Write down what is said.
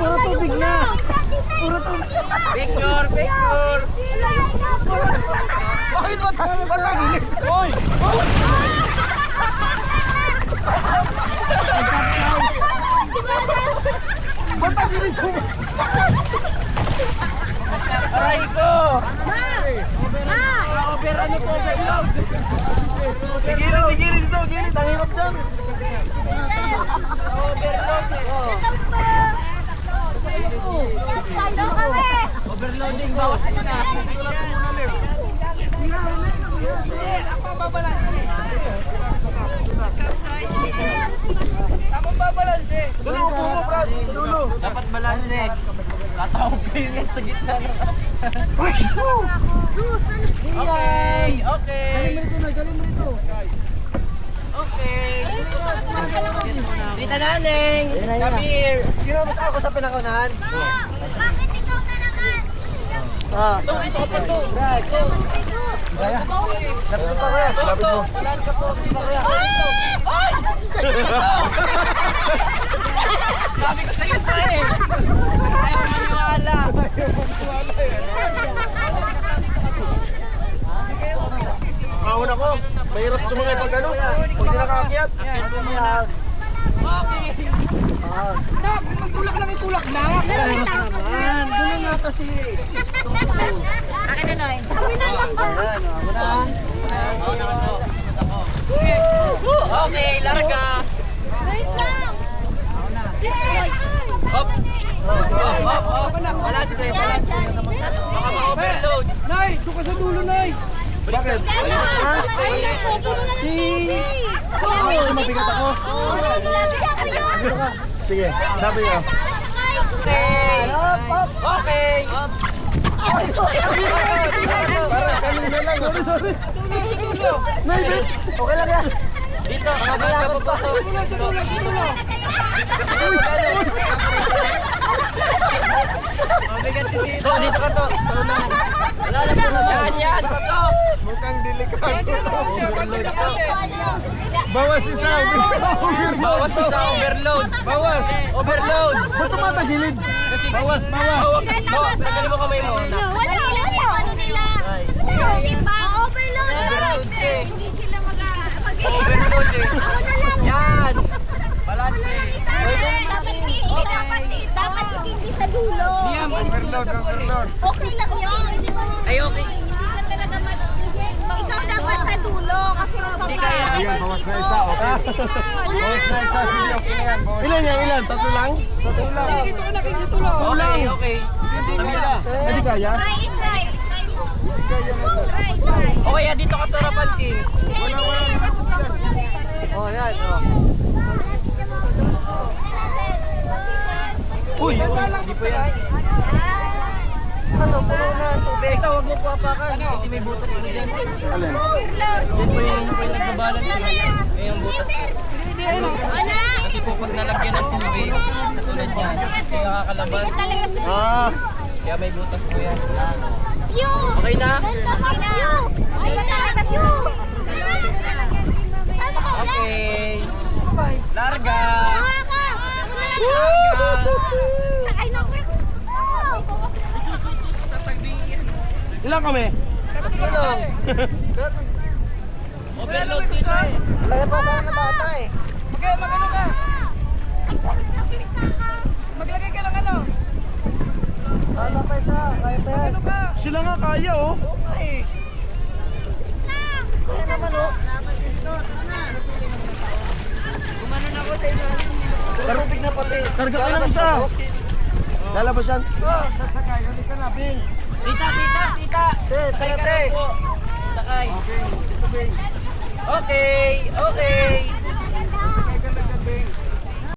Puro tubig na. Puro tubig. Picture, picture. Bakit matagilid? Uy! Matagilid ko. Aray ko! Over ano po, overload. Tigilid, tigilid ito, tigilid. Ang hirap dyan. Overloading, bawas na. Ako babalanse. Ako babalanse. Doon ang upo mo, Brad. Sa dulo. Dapat balanse. Tataupin yan sa gitna. Okay, okay. Galing mo ito. Okay. Tita Naneng, come here. Kinabas ako sa pinakaunahan. Bakit ikaw na naman? Ah. Ito pa to. Kaya. Lapit pa kaya. Lapit mo. Talaan ka po. Di ba kaya? Ay! Sabi ko sa'yo ito eh. Ayaw maniwala. Ahon ako. Mahirap sumangay pag ano. Pag di nakaakyat. Okay. Nak, magtulak lang itulak na. Mahirap naman. Doon na nga kasi. Akin na, Noy. Kami na lang ba? Okay, larga. Wait lang. Hop. Hop, hop. Balance sa'yo, balance. Baka ma-overload. Nay, doon ka sa dulo, Nay. Bakit? Ako, sumabigat ako. Sige, sabi niyo. Okay. Okay. Parang kanina lang. Sorry. Naibit. Okay lang yan. Dito, nakakalakan pa to. Sa dulo, sa dulo. Mabigat si Tito. Dito ka to. Sa unahan. Yan, yan. Pasok. Mukhang delikado. Sa kate. Bawas isa. Bawas isa. Overload. Bawas. Overload. Ba't tumatagilid? Bawas, bawas. Bawas. Tagalin mo kamay mo. Wala lang yung ano nila. Diba? Overload. Overload eh. Hindi sila Overload eh. Ako na lang. Yan. Balance. Dapat si Kimby sa dulo. Okay lang yun. Ay, okay. Hindi ka talaga ikaw dapat sa dulo kasi mas mababa. Ayan, bawas na isa. Okay. Bawas na isa. Sige, okay na yan. Ilan yan? Ilan? Tatlo lang? Tatlo lang. Dito ka na, dito lang. Okay, okay. Tabi na. Hindi kaya? Try it, try. Try. Okay, dito ka sa harapan, King. Oh, yan. Oh. Uy, Hindi pa yan. ano, puno na ang tubig. Ikaw, huwag mo po apakan kasi may butas mo dyan. Alin? Yan po yung nagbabalance yun. Yan yung butas ko. Wala. Kasi po pag nalagyan ng tubig, katulad yan, nakakalabas. Talaga sa Ah, Kaya may butas po yan. view. Okay na? Ganda ka view. Ay, ganda ka view. Ano ka ulit? Okay. Larga. Hawa ka. Ay, naku. ilan kami? Tatlo lang. Overload dito eh. Kaya pa tayo na bata eh. Magano ka? Maglagay ka lang ano? Kaya pa isa, kaya pa yan. Ano ka? Sila nga kaya oh. Kaya naman oh. Gumanon ako sa inyo. Karupig na pati. Karga ka lang isa. Lalabas yan. Oh, sasakay. Ulit ka na, Bing. Tita, tita, tita. Sakay ka na po. Sakay. Okay, okay.